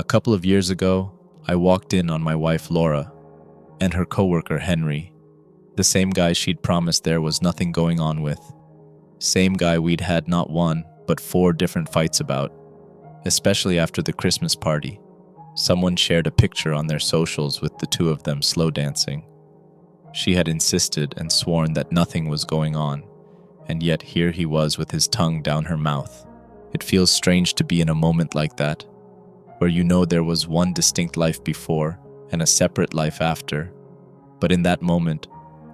couple of years ago, I walked in on my wife Laura and her coworker Henry, the same guy she'd promised there was nothing going on with. Same guy we'd had not one, but 4 different fights about, especially after the Christmas party. Someone shared a picture on their socials with the 2 of them slow dancing. She had insisted and sworn that nothing was going on, and yet here he was with his tongue down her mouth. It feels strange to be in a moment like that, where you know there was one distinct life before and a separate life after. But in that moment,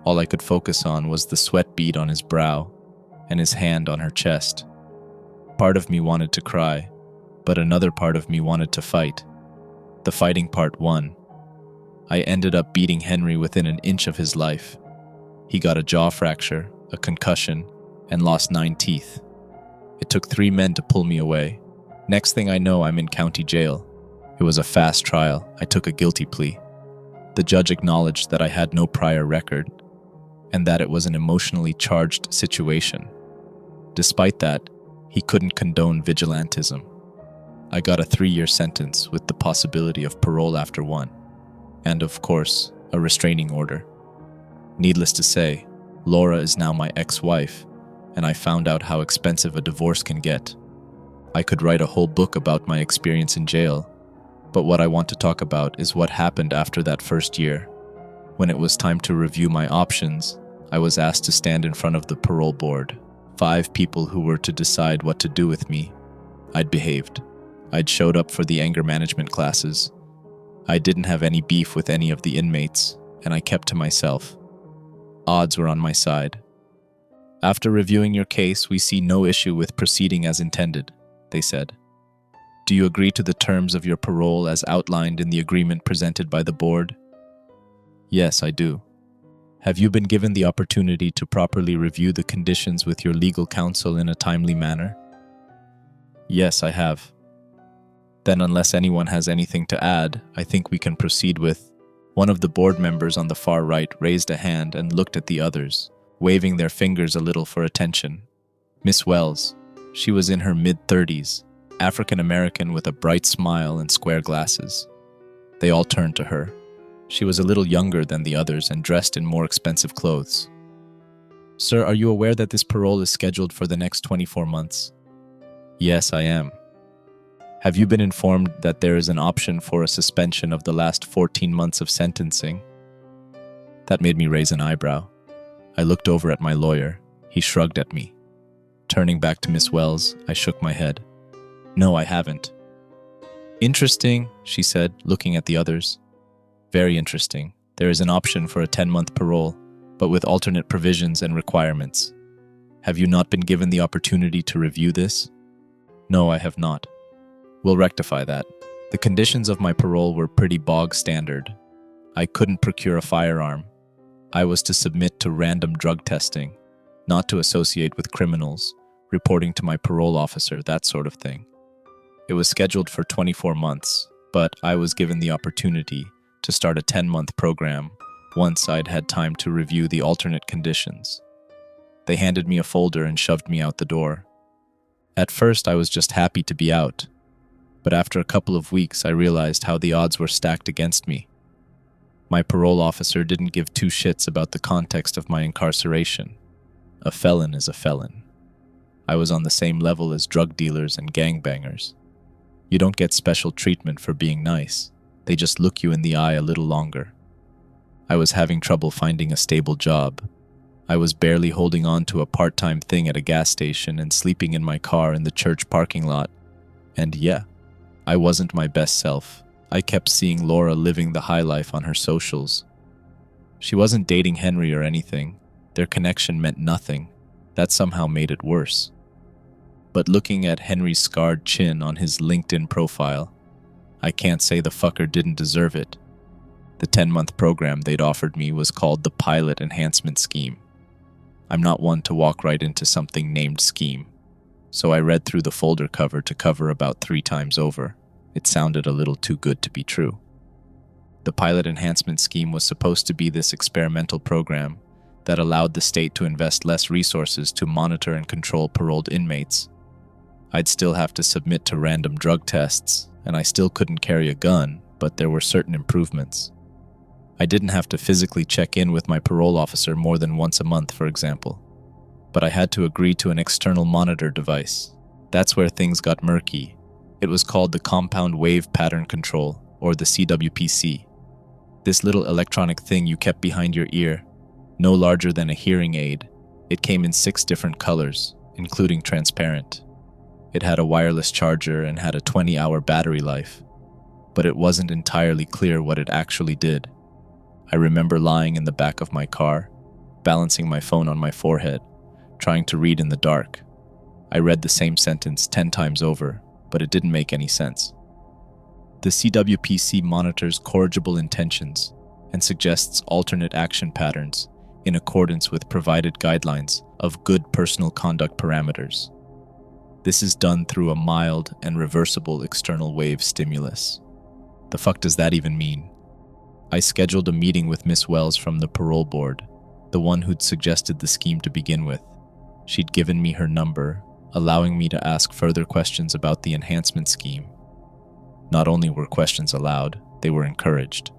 all I could focus on was the sweat bead on his brow and his hand on her chest. Part of me wanted to cry, but another part of me wanted to fight. The fighting part won. I ended up beating Henry within an inch of his life. He got a jaw fracture, a concussion, and lost 9 teeth. It took 3 men to pull me away. Next thing I know, I'm in county jail. It was a fast trial. I took a guilty plea. The judge acknowledged that I had no prior record and that it was an emotionally charged situation. Despite that, he couldn't condone vigilantism. I got a 3-year sentence with the possibility of parole after 1, and of course, a restraining order. Needless to say, Laura is now my ex-wife, and I found out how expensive a divorce can get. I could write a whole book about my experience in jail, but what I want to talk about is what happened after that first year. When it was time to review my options, I was asked to stand in front of the parole board. 5 people who were to decide what to do with me. I'd behaved. I'd showed up for the anger management classes. I didn't have any beef with any of the inmates, and I kept to myself. Odds were on my side. After reviewing your case, we see no issue with proceeding as intended, they said. Do you agree to the terms of your parole as outlined in the agreement presented by the board? Yes, I do. Have you been given the opportunity to properly review the conditions with your legal counsel in a timely manner? Yes, I have. Then, unless anyone has anything to add, I think we can proceed with... One of the board members on the far right raised a hand and looked at the others, waving their fingers a little for attention. Miss Wells. She was in her mid-30s, African-American with a bright smile and square glasses. They all turned to her. She was a little younger than the others and dressed in more expensive clothes. Sir, are you aware that this parole is scheduled for the next 24 months? Yes, I am. Have you been informed that there is an option for a suspension of the last 14 months of sentencing? That made me raise an eyebrow. I looked over at my lawyer. He shrugged at me. Turning back to Miss Wells, I shook my head. No, I haven't. Interesting, she said, looking at the others. Very interesting. There is an option for a 10-month parole, but with alternate provisions and requirements. Have you not been given the opportunity to review this? No, I have not. We'll rectify that. The conditions of my parole were pretty bog standard. I couldn't procure a firearm. I was to submit to random drug testing, not to associate with criminals, reporting to my parole officer, that sort of thing. It was scheduled for 24 months, but I was given the opportunity to start a 10-month program once I'd had time to review the alternate conditions. They handed me a folder and shoved me out the door. At first, I was just happy to be out, but after a couple of weeks, I realized how the odds were stacked against me. My parole officer didn't give 2 shits about the context of my incarceration. A felon is a felon. I was on the same level as drug dealers and gangbangers. You don't get special treatment for being nice. They just look you in the eye a little longer. I was having trouble finding a stable job. I was barely holding on to a part-time thing at a gas station and sleeping in my car in the church parking lot. And yeah, I wasn't my best self. I kept seeing Laura living the high life on her socials. She wasn't dating Henry or anything. Their connection meant nothing. That somehow made it worse. But looking at Henry's scarred chin on his LinkedIn profile, I can't say the fucker didn't deserve it. The 10-month program they'd offered me was called the Pilot Enhancement Scheme. I'm not one to walk right into something named scheme, so I read through the folder cover to cover about 3 times over. It sounded a little too good to be true. The Pilot Enhancement Scheme was supposed to be this experimental program that allowed the state to invest less resources to monitor and control paroled inmates. I'd still have to submit to random drug tests and I still couldn't carry a gun, but there were certain improvements. I didn't have to physically check in with my parole officer more than once a month, for example. But I had to agree to an external monitor device. That's where things got murky. It was called the Compound Wave Pattern Control, or the CWPC. This little electronic thing you kept behind your ear, no larger than a hearing aid. It came in 6 different colors, including transparent. It had a wireless charger and had a 20-hour battery life, but it wasn't entirely clear what it actually did. I remember lying in the back of my car, balancing my phone on my forehead, trying to read in the dark. I read the same sentence 10 times over, but it didn't make any sense. The CWPC monitors corrigible intentions and suggests alternate action patterns in accordance with provided guidelines of good personal conduct parameters. This is done through a mild and reversible external wave stimulus. The fuck does that even mean? I scheduled a meeting with Miss Wells from the parole board, the one who'd suggested the scheme to begin with. She'd given me her number, allowing me to ask further questions about the enhancement scheme. Not only were questions allowed, they were encouraged.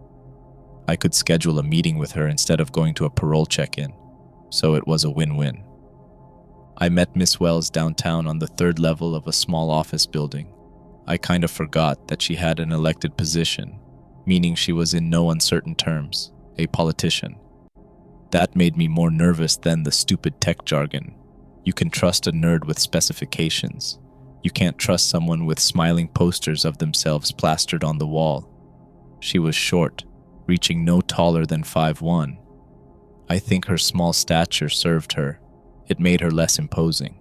I could schedule a meeting with her instead of going to a parole check-in, so it was a win-win. I met Miss Wells downtown on the 3rd level of a small office building. I kind of forgot that she had an elected position, meaning she was in no uncertain terms, a politician. That made me more nervous than the stupid tech jargon. You can trust a nerd with specifications. You can't trust someone with smiling posters of themselves plastered on the wall. She was short, reaching no taller than 5'1". I think her small stature served her. It made her less imposing.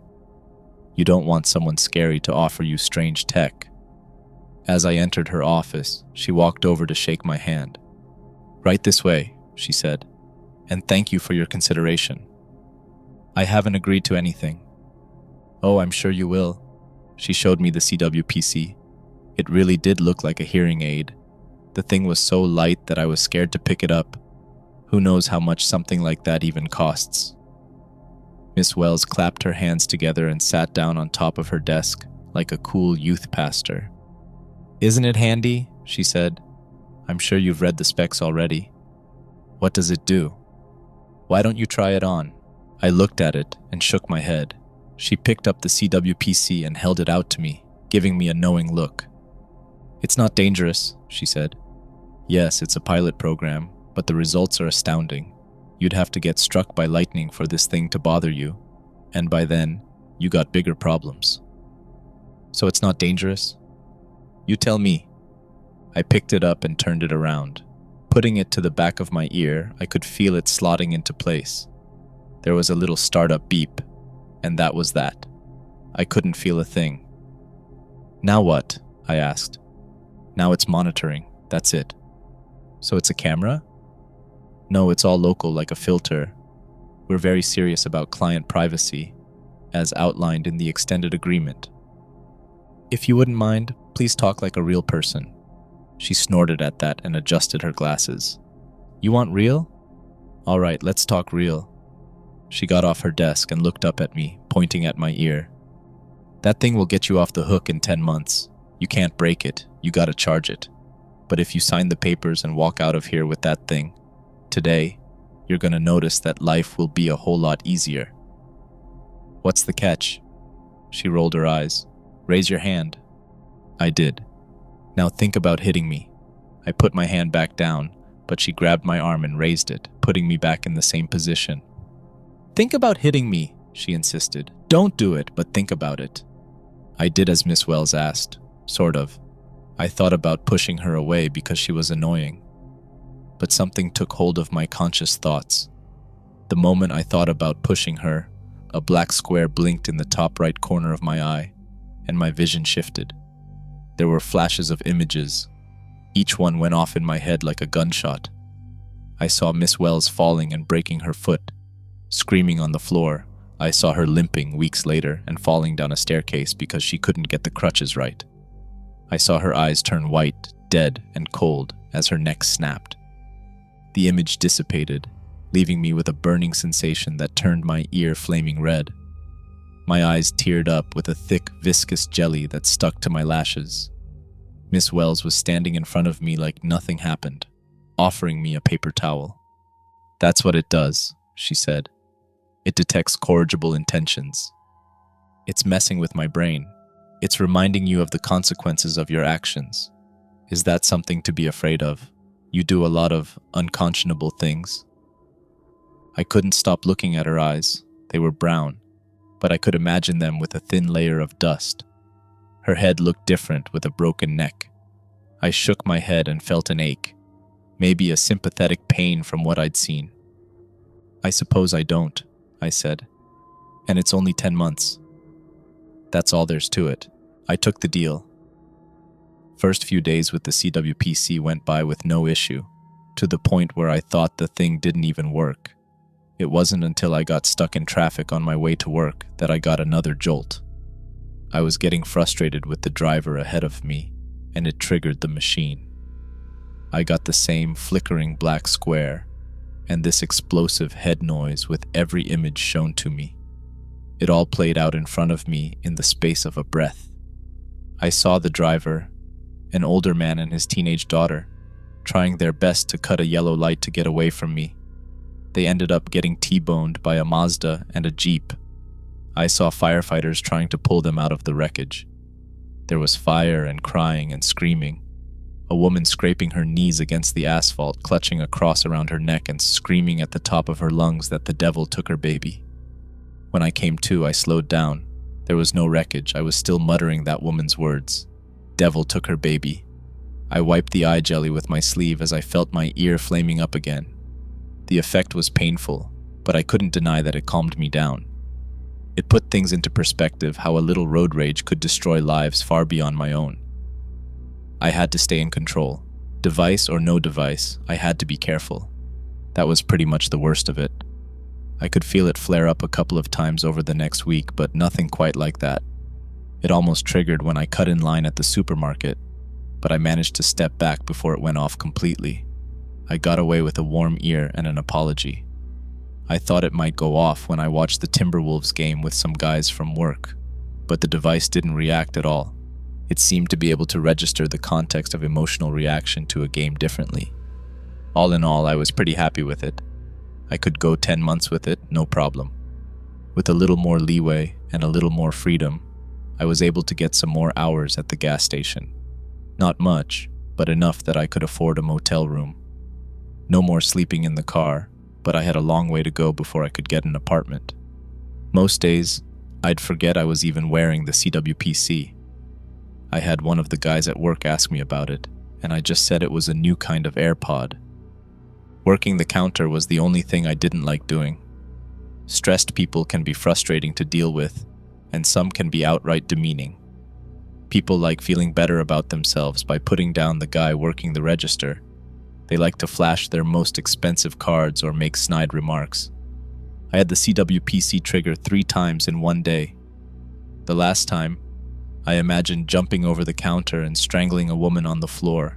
You don't want someone scary to offer you strange tech. As I entered her office, she walked over to shake my hand. "Right this way," she said, "and thank you for your consideration." "I haven't agreed to anything." "Oh, I'm sure you will." She showed me the CWPC. It really did look like a hearing aid. The thing was so light that I was scared to pick it up. Who knows how much something like that even costs? Miss Wells clapped her hands together and sat down on top of her desk like a cool youth pastor. "Isn't it handy?" she said. "I'm sure you've read the specs already." "What does it do?" "Why don't you try it on?" I looked at it and shook my head. She picked up the CWPC and held it out to me, giving me a knowing look. "It's not dangerous," she said. "Yes, it's a pilot program, but the results are astounding. You'd have to get struck by lightning for this thing to bother you, and by then, you got bigger problems." "So it's not dangerous?" "You tell me." I picked it up and turned it around. Putting it to the back of my ear, I could feel it slotting into place. There was a little startup beep, and that was that. I couldn't feel a thing. "Now what?" I asked. "Now it's monitoring, that's it." "So it's a camera?" "No, it's all local like a filter. We're very serious about client privacy, as outlined in the extended agreement." "If you wouldn't mind, please talk like a real person." She snorted at that and adjusted her glasses. "You want real? All right, let's talk real." She got off her desk and looked up at me, pointing at my ear. "That thing will get you off the hook in 10 months. You can't break it, you gotta charge it. But if you sign the papers and walk out of here with that thing, today, you're gonna notice that life will be a whole lot easier." "What's the catch?" She rolled her eyes. "Raise your hand." I did. "Now think about hitting me." I put my hand back down, but she grabbed my arm and raised it, putting me back in the same position. "Think about hitting me," she insisted. "Don't do it, but think about it." I did as Miss Wells asked, sort of. I thought about pushing her away because she was annoying. But something took hold of my conscious thoughts. The moment I thought about pushing her, a black square blinked in the top right corner of my eye, and my vision shifted. There were flashes of images. Each one went off in my head like a gunshot. I saw Miss Wells falling and breaking her foot, screaming on the floor. I saw her limping weeks later and falling down a staircase because she couldn't get the crutches right. I saw her eyes turn white, dead, and cold as her neck snapped. The image dissipated, leaving me with a burning sensation that turned my ear flaming red. My eyes teared up with a thick, viscous jelly that stuck to my lashes. Miss Wells was standing in front of me like nothing happened, offering me a paper towel. "That's what it does," she said. "It detects corrigible intentions. It's messing with my brain. It's reminding you of the consequences of your actions. Is that something to be afraid of? You do a lot of unconscionable things." I couldn't stop looking at her eyes. They were brown, but I could imagine them with a thin layer of dust. Her head looked different with a broken neck. I shook my head and felt an ache, maybe a sympathetic pain from what I'd seen. "I suppose I don't," I said. "And it's only 10 months. That's all there's to it." I took the deal. First few days with the CWPC went by with no issue, to the point where I thought the thing didn't even work. It wasn't until I got stuck in traffic on my way to work that I got another jolt. I was getting frustrated with the driver ahead of me, and it triggered the machine. I got the same flickering black square, and this explosive head noise with every image shown to me. It all played out in front of me in the space of a breath. I saw the driver, an older man and his teenage daughter, trying their best to cut a yellow light to get away from me. They ended up getting T-boned by a Mazda and a Jeep. I saw firefighters trying to pull them out of the wreckage. There was fire and crying and screaming. A woman scraping her knees against the asphalt, clutching a cross around her neck and screaming at the top of her lungs that the devil took her baby. When I came to, I slowed down. There was no wreckage. I was still muttering that woman's words. "Devil took her baby." I wiped the eye jelly with my sleeve as I felt my ear flaming up again. The effect was painful, but I couldn't deny that it calmed me down. It put things into perspective how a little road rage could destroy lives far beyond my own. I had to stay in control. Device or no device, I had to be careful. That was pretty much the worst of it. I could feel it flare up a couple of times over the next week, but nothing quite like that. It almost triggered when I cut in line at the supermarket, but I managed to step back before it went off completely. I got away with a warm ear and an apology. I thought it might go off when I watched the Timberwolves game with some guys from work, but the device didn't react at all. It seemed to be able to register the context of emotional reaction to a game differently. All in all, I was pretty happy with it. I could go 10 months with it, no problem. With a little more leeway and a little more freedom, I was able to get some more hours at the gas station. Not much, but enough that I could afford a motel room. No more sleeping in the car, but I had a long way to go before I could get an apartment. Most days, I'd forget I was even wearing the CWPC. I had one of the guys at work ask me about it, and I just said it was a new kind of AirPod. Working the counter was the only thing I didn't like doing. Stressed people can be frustrating to deal with, and some can be outright demeaning. People like feeling better about themselves by putting down the guy working the register. They like to flash their most expensive cards or make snide remarks. I had the CWPC trigger 3 times in one day. The last time, I imagined jumping over the counter and strangling a woman on the floor.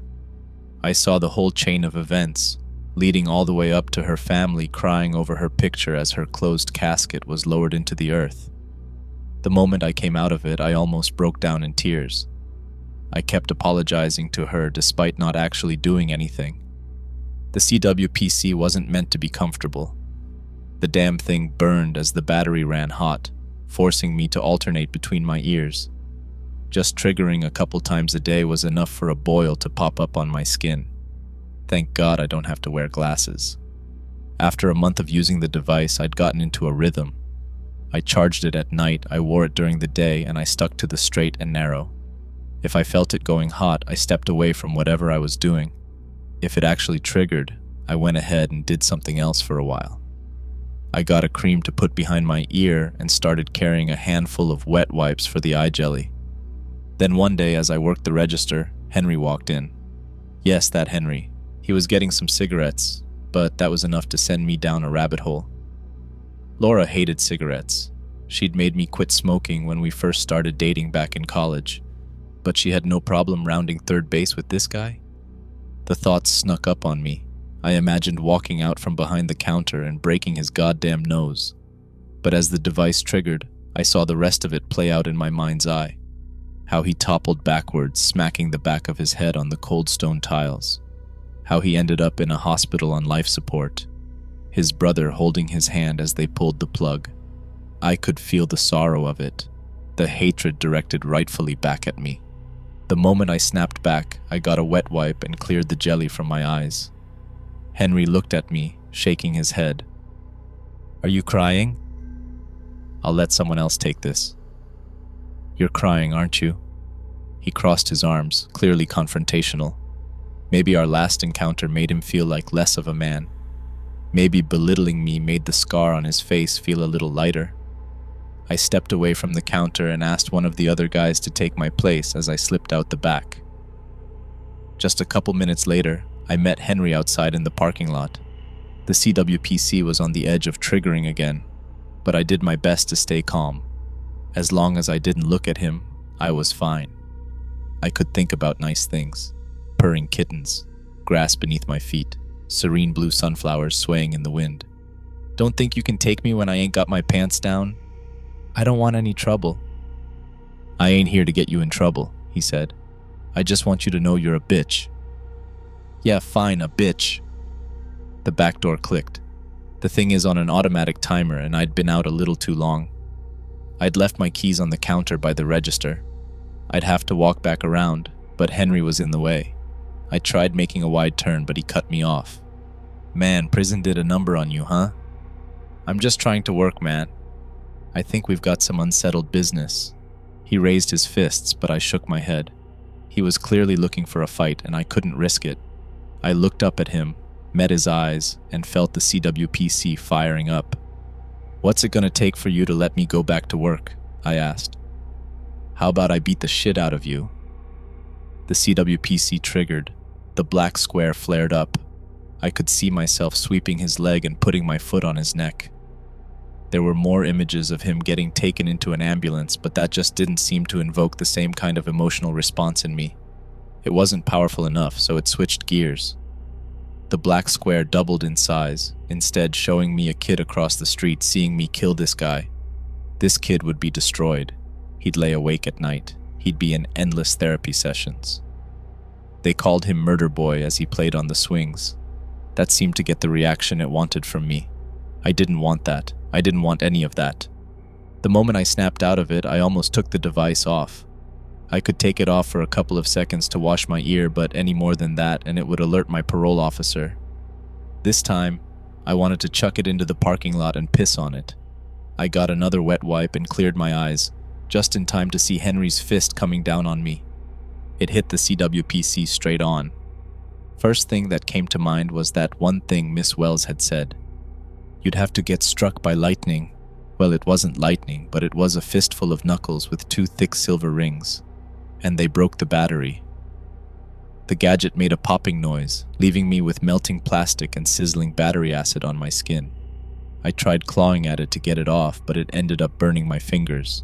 I saw the whole chain of events, leading all the way up to her family crying over her picture as her closed casket was lowered into the earth. The moment I came out of it, I almost broke down in tears. I kept apologizing to her despite not actually doing anything. The CWPC wasn't meant to be comfortable. The damn thing burned as the battery ran hot, forcing me to alternate between my ears. Just triggering a couple times a day was enough for a boil to pop up on my skin. Thank God I don't have to wear glasses. After a month of using the device, I'd gotten into a rhythm. I charged it at night, I wore it during the day, and I stuck to the straight and narrow. If I felt it going hot, I stepped away from whatever I was doing. If it actually triggered, I went ahead and did something else for a while. I got a cream to put behind my ear and started carrying a handful of wet wipes for the eye jelly. Then one day as I worked the register, Henry walked in. Yes, that Henry. He was getting some cigarettes, but that was enough to send me down a rabbit hole. Laura hated cigarettes. She'd made me quit smoking when we first started dating back in college, but she had no problem rounding third base with this guy. The thoughts snuck up on me. I imagined walking out from behind the counter and breaking his goddamn nose. But as the device triggered, I saw the rest of it play out in my mind's eye. How he toppled backwards, smacking the back of his head on the cold stone tiles. How he ended up in a hospital on life support, his brother holding his hand as they pulled the plug. I could feel the sorrow of it, the hatred directed rightfully back at me. The moment I snapped back, I got a wet wipe and cleared the jelly from my eyes. Henry looked at me, shaking his head. "Are you crying?" "I'll let someone else take this." "You're crying, aren't you?" He crossed his arms, clearly confrontational. Maybe our last encounter made him feel like less of a man. Maybe belittling me made the scar on his face feel a little lighter. I stepped away from the counter and asked one of the other guys to take my place as I slipped out the back. Just a couple minutes later, I met Henry outside in the parking lot. The CWPC was on the edge of triggering again, but I did my best to stay calm. As long as I didn't look at him, I was fine. I could think about nice things. Purring kittens, grass beneath my feet, serene blue sunflowers swaying in the wind. "Don't think you can take me when I ain't got my pants down? I don't want any trouble." "I ain't here to get you in trouble," he said. "I just want you to know you're a bitch." "Yeah, fine, a bitch." The back door clicked. The thing is on an automatic timer and I'd been out a little too long. I'd left my keys on the counter by the register. I'd have to walk back around, but Henry was in the way. I tried making a wide turn, but he cut me off. "Man, prison did a number on you, huh?" "I'm just trying to work, man. I think we've got some unsettled business." He raised his fists, but I shook my head. He was clearly looking for a fight, and I couldn't risk it. I looked up at him, met his eyes, and felt the CWPC firing up. "What's it gonna take for you to let me go back to work?" I asked. "How about I beat the shit out of you?" The CWPC triggered. The black square flared up. I could see myself sweeping his leg and putting my foot on his neck. There were more images of him getting taken into an ambulance, but that just didn't seem to invoke the same kind of emotional response in me. It wasn't powerful enough, so it switched gears. The black square doubled in size, instead showing me a kid across the street seeing me kill this guy. This kid would be destroyed. He'd lay awake at night. He'd be in endless therapy sessions. They called him Murder Boy as he played on the swings. That seemed to get the reaction it wanted from me. I didn't want that. I didn't want any of that. The moment I snapped out of it, I almost took the device off. I could take it off for a couple of seconds to wash my ear, but any more than that and it would alert my parole officer. This time, I wanted to chuck it into the parking lot and piss on it. I got another wet wipe and cleared my eyes, just in time to see Henry's fist coming down on me. It hit the CWPC straight on. First thing that came to mind was that one thing Miss Wells had said. You'd have to get struck by lightning. Well, it wasn't lightning, but it was a fistful of knuckles with 2 thick silver rings. And they broke the battery. The gadget made a popping noise, leaving me with melting plastic and sizzling battery acid on my skin. I tried clawing at it to get it off, but it ended up burning my fingers.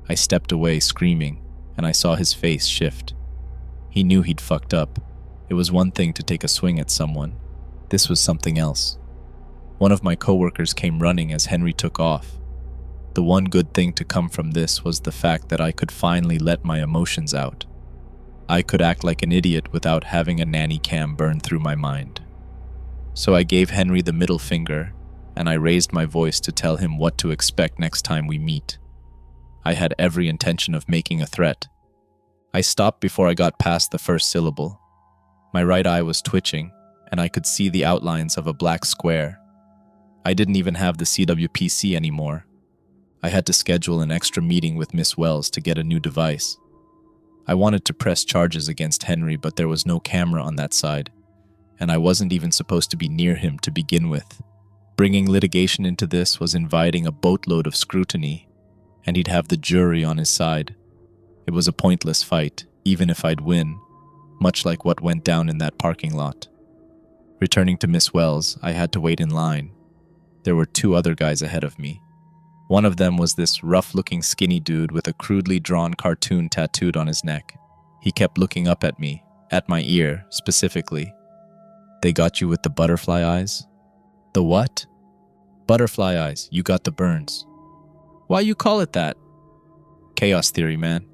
I stepped away, screaming, and I saw his face shift. He knew he'd fucked up. It was one thing to take a swing at someone. This was something else. One of my coworkers came running as Henry took off. The one good thing to come from this was the fact that I could finally let my emotions out. I could act like an idiot without having a nanny cam burn through my mind. So I gave Henry the middle finger, and I raised my voice to tell him what to expect next time we meet. I had every intention of making a threat. I stopped before I got past the first syllable. My right eye was twitching, and I could see the outlines of a black square. I didn't even have the CWPC anymore. I had to schedule an extra meeting with Miss Wells to get a new device. I wanted to press charges against Henry, but there was no camera on that side, and I wasn't even supposed to be near him to begin with. Bringing litigation into this was inviting a boatload of scrutiny, and he'd have the jury on his side. It was a pointless fight, even if I'd win, much like what went down in that parking lot. Returning to Miss Wells, I had to wait in line. There were 2 other guys ahead of me. One of them was this rough-looking skinny dude with a crudely drawn cartoon tattooed on his neck. He kept looking up at me, at my ear, specifically. "They got you with the butterfly eyes?" "The what?" "Butterfly eyes. You got the burns." "Why you call it that?" "Chaos theory, man.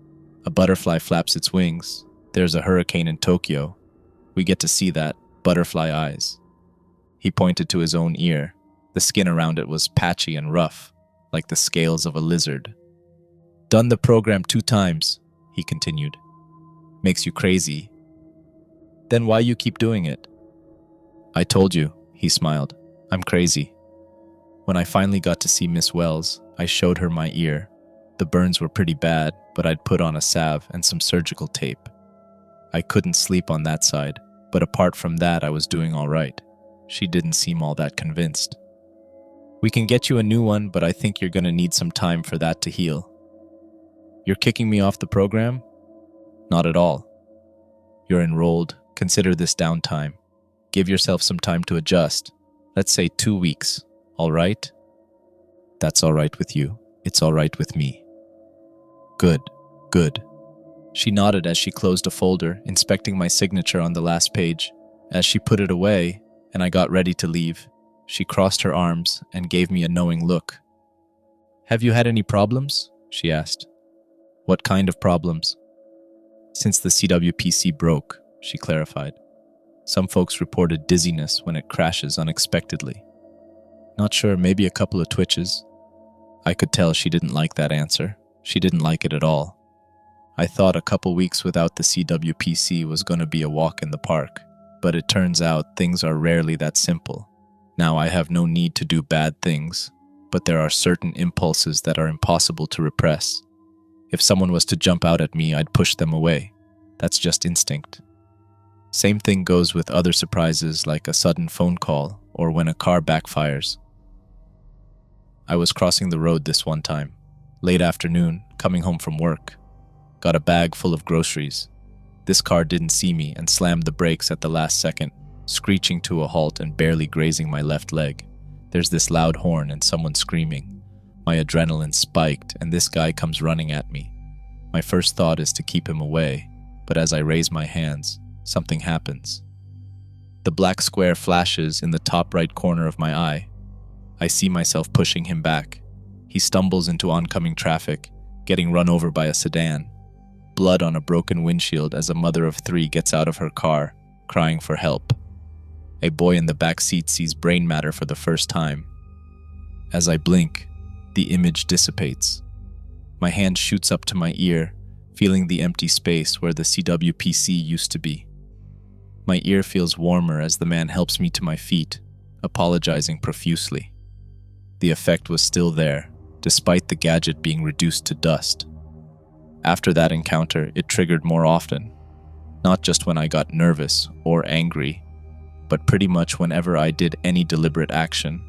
A butterfly flaps its wings. There's a hurricane in Tokyo. We get to see that. Butterfly eyes. He pointed to his own ear. The skin around it was patchy and rough, like the scales of a lizard. Done the program 2 times, he continued. Makes you crazy. Then why you keep doing it? I told you, he smiled. I'm crazy. When I finally got to see Miss Wells, I showed her my ear. The burns were pretty bad, but I'd put on a salve and some surgical tape. I couldn't sleep on that side, but apart from that I was doing all right. She didn't seem all that convinced. We can get you a new one, but I think you're going to need some time for that to heal. You're kicking me off the program? Not at all. You're enrolled. Consider this downtime. Give yourself some time to adjust. Let's say 2 weeks. All right? That's all right with you. It's all right with me. Good, good. She nodded as she closed a folder, inspecting my signature on the last page. As she put it away, and I got ready to leave, she crossed her arms and gave me a knowing look. Have you had any problems? She asked. What kind of problems? Since the CWPC broke, she clarified. Some folks reported dizziness when it crashes unexpectedly. Not sure, maybe a couple of twitches. I could tell she didn't like that answer. She didn't like it at all. I thought a couple weeks without the CWPC was going to be a walk in the park, but it turns out things are rarely that simple. Now I have no need to do bad things, but there are certain impulses that are impossible to repress. If someone was to jump out at me, I'd push them away. That's just instinct. Same thing goes with other surprises like a sudden phone call or when a car backfires. I was crossing the road this one time, late afternoon, coming home from work. Got a bag full of groceries. This car didn't see me and slammed the brakes at the last second, screeching to a halt and barely grazing my left leg. There's this loud horn and someone screaming. My adrenaline spiked and this guy comes running at me. My first thought is to keep him away, but as I raise my hands, something happens. The black square flashes in the top right corner of my eye. I see myself pushing him back. He stumbles into oncoming traffic, getting run over by a sedan. Blood on a broken windshield as a mother of 3 gets out of her car, crying for help. A boy in the back seat sees brain matter for the first time. As I blink, the image dissipates. My hand shoots up to my ear, feeling the empty space where the CWPC used to be. My ear feels warmer as the man helps me to my feet, apologizing profusely. The effect was still there, despite the gadget being reduced to dust. After that encounter, it triggered more often, not just when I got nervous or angry, but pretty much whenever I did any deliberate action.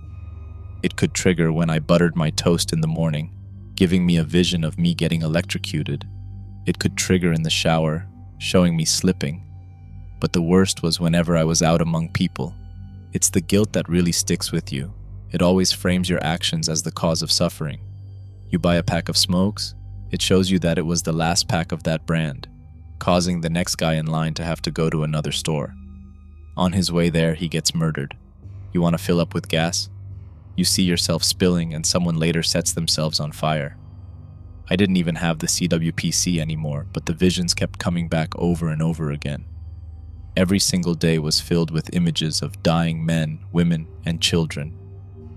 It could trigger when I buttered my toast in the morning, giving me a vision of me getting electrocuted. It could trigger in the shower, showing me slipping. But the worst was whenever I was out among people. It's the guilt that really sticks with you. It always frames your actions as the cause of suffering. You buy a pack of smokes, it shows you that it was the last pack of that brand, causing the next guy in line to have to go to another store. On his way there, he gets murdered. You want to fill up with gas? You see yourself spilling and someone later sets themselves on fire. I didn't even have the CWPC anymore, but the visions kept coming back over and over again. Every single day was filled with images of dying men, women, and children.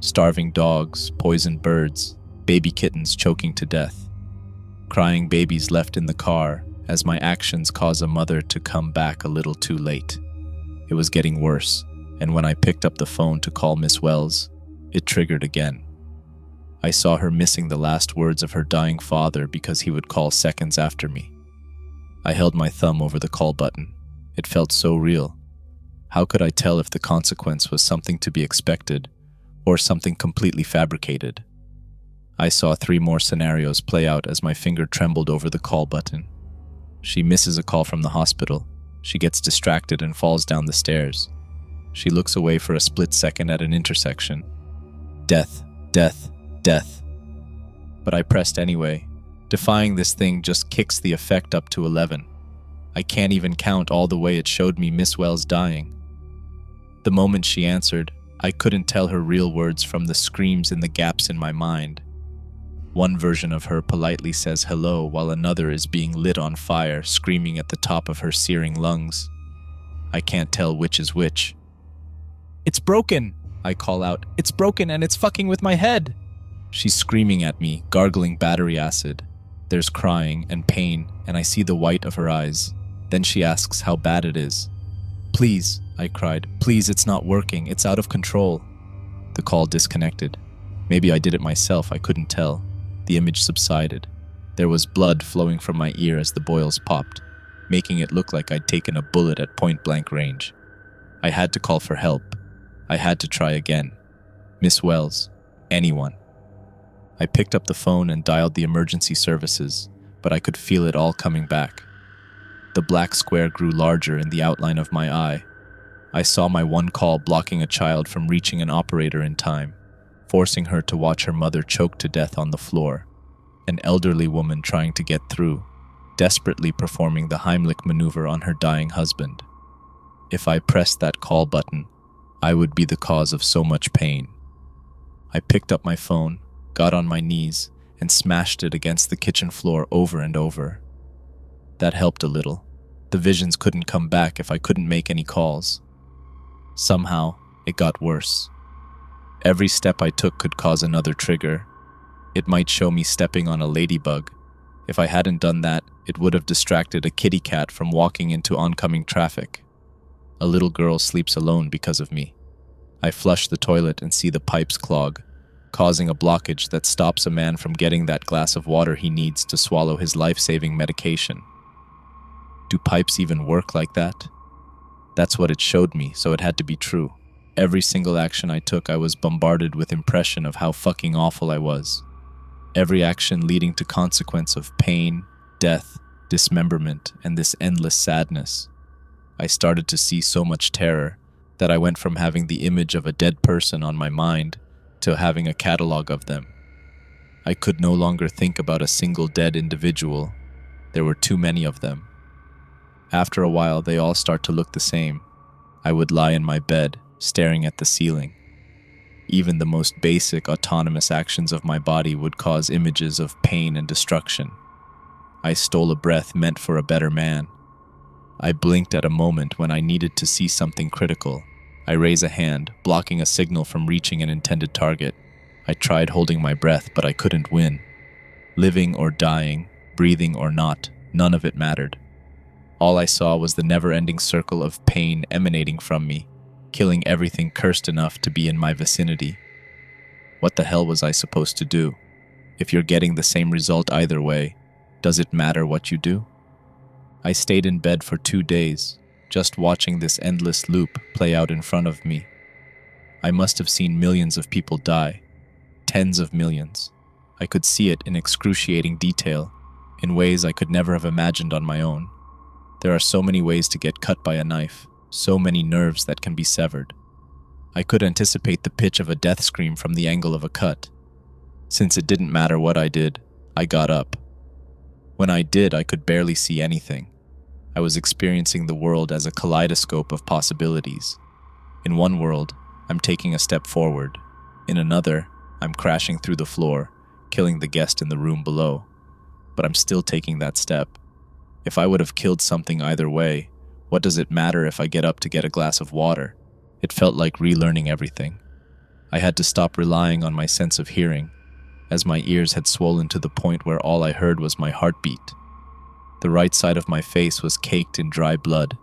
Starving dogs, poisoned birds, baby kittens choking to death. Crying babies left in the car as my actions cause a mother to come back a little too late. It was getting worse, and when I picked up the phone to call Miss Wells, it triggered again. I saw her missing the last words of her dying father because he would call seconds after me. I held my thumb over the call button. It felt so real. How could I tell if the consequence was something to be expected or something completely fabricated? I saw 3 more scenarios play out as my finger trembled over the call button. She misses a call from the hospital. She gets distracted and falls down the stairs. She looks away for a split second at an intersection. Death, death, death. But I pressed anyway. Defying this thing just kicks the effect up to 11. I can't even count all the way it showed me Miss Wells dying. The moment she answered, I couldn't tell her real words from the screams in the gaps in my mind. One version of her politely says hello while another is being lit on fire, screaming at the top of her searing lungs. I can't tell which is which. "It's broken!" I call out. "It's broken and it's fucking with my head!" She's screaming at me, gargling battery acid. There's crying and pain, and I see the white of her eyes. Then she asks how bad it is. "Please," I cried. "Please, it's not working. It's out of control." The call disconnected. Maybe I did it myself, I couldn't tell. The image subsided. There was blood flowing from my ear as the boils popped, making it look like I'd taken a bullet at point-blank range. I had to call for help. I had to try again. Miss Wells. Anyone. I picked up the phone and dialed the emergency services, but I could feel it all coming back. The black square grew larger in the outline of my eye. I saw my one call blocking a child from reaching an operator in time, forcing her to watch her mother choke to death on the floor. An elderly woman trying to get through, desperately performing the Heimlich maneuver on her dying husband. If I pressed that call button, I would be the cause of so much pain. I picked up my phone, got on my knees, and smashed it against the kitchen floor over and over. That helped a little. The visions couldn't come back if I couldn't make any calls. Somehow, it got worse. Every step I took could cause another trigger. It might show me stepping on a ladybug. If I hadn't done that, it would have distracted a kitty cat from walking into oncoming traffic. A little girl sleeps alone because of me. I flush the toilet and see the pipes clog, causing a blockage that stops a man from getting that glass of water he needs to swallow his life-saving medication. Do pipes even work like that? That's what it showed me, so it had to be true. Every single action I took, I was bombarded with impression of how fucking awful I was. Every action leading to consequence of pain, death, dismemberment, and this endless sadness. I started to see so much terror that I went from having the image of a dead person on my mind to having a catalog of them. I could no longer think about a single dead individual. There were too many of them. After a while, they all start to look the same. I would lie in my bed, staring at the ceiling. Even the most basic autonomous actions of my body would cause images of pain and destruction. I stole a breath meant for a better man. I blinked at a moment when I needed to see something critical. I raise a hand, blocking a signal from reaching an intended target. I tried holding my breath, but I couldn't win. Living or dying, breathing or not, none of it mattered. All I saw was the never-ending circle of pain emanating from me, killing everything cursed enough to be in my vicinity. What the hell was I supposed to do? If you're getting the same result either way, does it matter what you do? I stayed in bed for 2 days, just watching this endless loop play out in front of me. I must have seen millions of people die, tens of millions. I could see it in excruciating detail, in ways I could never have imagined on my own. There are so many ways to get cut by a knife, so many nerves that can be severed. I could anticipate the pitch of a death scream from the angle of a cut. Since it didn't matter what I did, I got up. When I did, I could barely see anything. I was experiencing the world as a kaleidoscope of possibilities. In one world, I'm taking a step forward. In another, I'm crashing through the floor, killing the guest in the room below. But I'm still taking that step. If I would have killed something either way, what does it matter if I get up to get a glass of water? It felt like relearning everything. I had to stop relying on my sense of hearing, as my ears had swollen to the point where all I heard was my heartbeat. The right side of my face was caked in dry blood,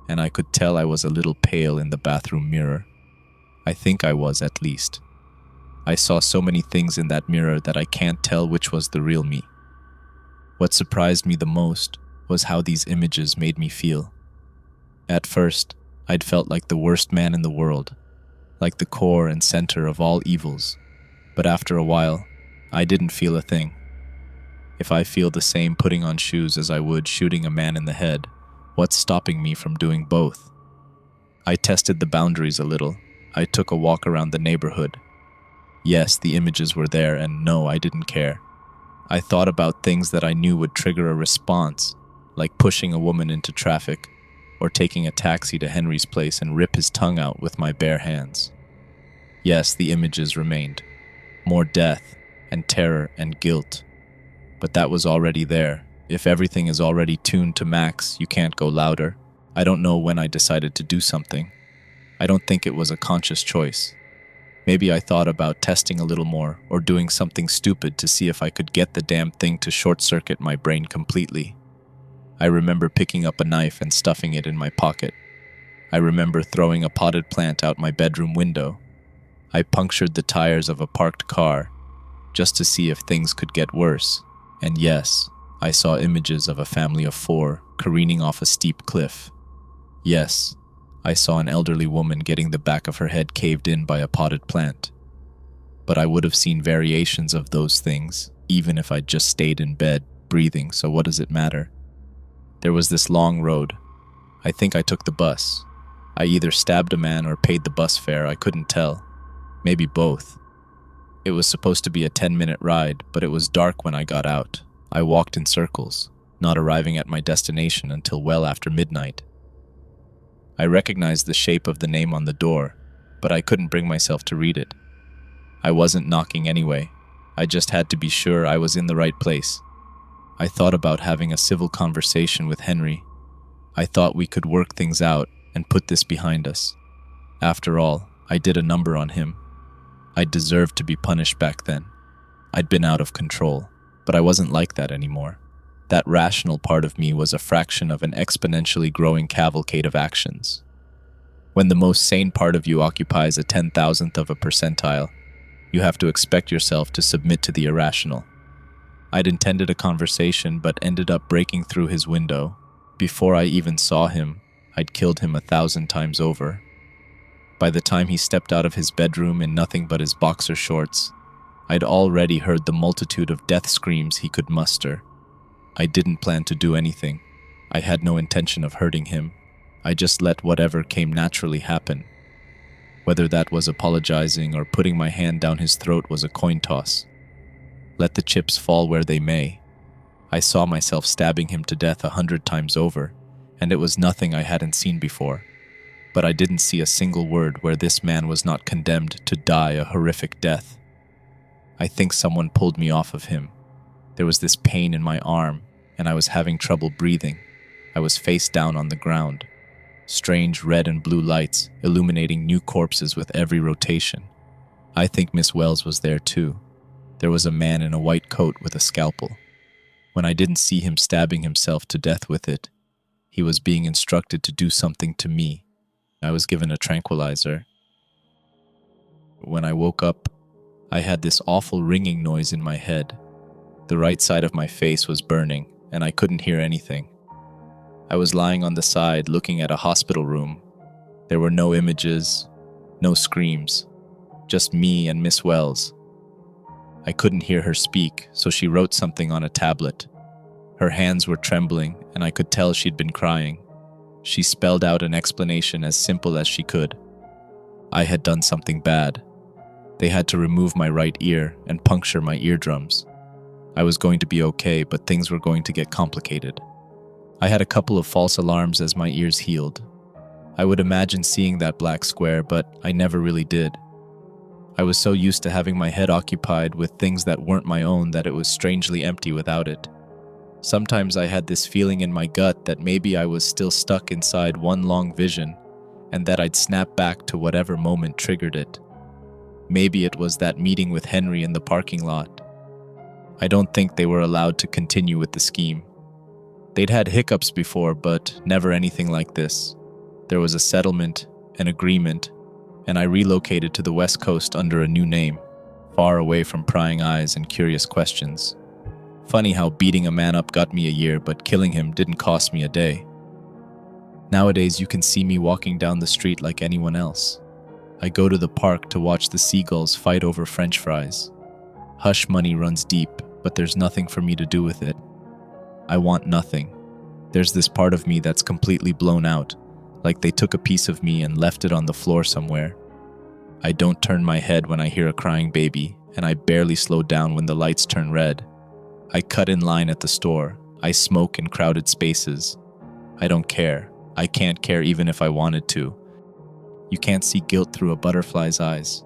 and I could tell I was a little pale in the bathroom mirror. I think I was, at least. I saw so many things in that mirror that I can't tell which was the real me. What surprised me the most was how these images made me feel. At first, I'd felt like the worst man in the world, like the core and center of all evils. But after a while, I didn't feel a thing. If I feel the same putting on shoes as I would shooting a man in the head, what's stopping me from doing both? I tested the boundaries a little. I took a walk around the neighborhood. Yes, the images were there, and no, I didn't care. I thought about things that I knew would trigger a response, like pushing a woman into traffic, or taking a taxi to Henry's place and rip his tongue out with my bare hands. Yes, the images remained. More death, and terror and guilt. But that was already there. If everything is already tuned to max, you can't go louder. I don't know when I decided to do something. I don't think it was a conscious choice. Maybe I thought about testing a little more or doing something stupid to see if I could get the damn thing to short-circuit my brain completely. I remember picking up a knife and stuffing it in my pocket. I remember throwing a potted plant out my bedroom window. I punctured the tires of a parked car just to see if things could get worse. And yes, I saw images of a family of 4 careening off a steep cliff. Yes, I saw an elderly woman getting the back of her head caved in by a potted plant. But I would have seen variations of those things, even if I'd just stayed in bed, breathing, so what does it matter? There was this long road. I think I took the bus. I either stabbed a man or paid the bus fare, I couldn't tell. Maybe both. It was supposed to be a 10-minute ride, but it was dark when I got out. I walked in circles, not arriving at my destination until well after midnight. I recognized the shape of the name on the door, but I couldn't bring myself to read it. I wasn't knocking anyway. I just had to be sure I was in the right place. I thought about having a civil conversation with Henry. I thought we could work things out and put this behind us. After all, I did a number on him. I deserved to be punished back then. I'd been out of control, but I wasn't like that anymore. That rational part of me was a fraction of an exponentially growing cavalcade of actions. When the most sane part of you occupies a 10,000th of a percentile, you have to expect yourself to submit to the irrational. I'd intended a conversation but ended up breaking through his window. Before I even saw him, I'd killed him 1,000 times over. By the time he stepped out of his bedroom in nothing but his boxer shorts, I'd already heard the multitude of death screams he could muster. I didn't plan to do anything. I had no intention of hurting him. I just let whatever came naturally happen. Whether that was apologizing or putting my hand down his throat was a coin toss. Let the chips fall where they may. I saw myself stabbing him to death 100 times over, and it was nothing I hadn't seen before. But I didn't see a single word where this man was not condemned to die a horrific death. I think someone pulled me off of him. There was this pain in my arm, and I was having trouble breathing. I was face down on the ground. Strange red and blue lights illuminating new corpses with every rotation. I think Miss Wells was there too. There was a man in a white coat with a scalpel. When I didn't see him stabbing himself to death with it, he was being instructed to do something to me. I was given a tranquilizer. When I woke up, I had this awful ringing noise in my head. The right side of my face was burning, and I couldn't hear anything. I was lying on the side looking at a hospital room. There were no images, no screams, just me and Miss Wells. I couldn't hear her speak, so she wrote something on a tablet. Her hands were trembling, and I could tell she'd been crying. She spelled out an explanation as simple as she could. I had done something bad. They had to remove my right ear and puncture my eardrums. I was going to be okay, but things were going to get complicated. I had a couple of false alarms as my ears healed. I would imagine seeing that black square, but I never really did. I was so used to having my head occupied with things that weren't my own that it was strangely empty without it. Sometimes I had this feeling in my gut that maybe I was still stuck inside one long vision, and that I'd snap back to whatever moment triggered it. Maybe it was that meeting with Henry in the parking lot. I don't think they were allowed to continue with the scheme. They'd had hiccups before, but never anything like this. There was a settlement, an agreement, and I relocated to the West Coast under a new name, far away from prying eyes and curious questions. Funny how beating a man up got me a year, but killing him didn't cost me a day. Nowadays, you can see me walking down the street like anyone else. I go to the park to watch the seagulls fight over French fries. Hush money runs deep, but there's nothing for me to do with it. I want nothing. There's this part of me that's completely blown out, like they took a piece of me and left it on the floor somewhere. I don't turn my head when I hear a crying baby, and I barely slow down when the lights turn red. I cut in line at the store. I smoke in crowded spaces. I don't care. I can't care even if I wanted to. You can't see guilt through a butterfly's eyes.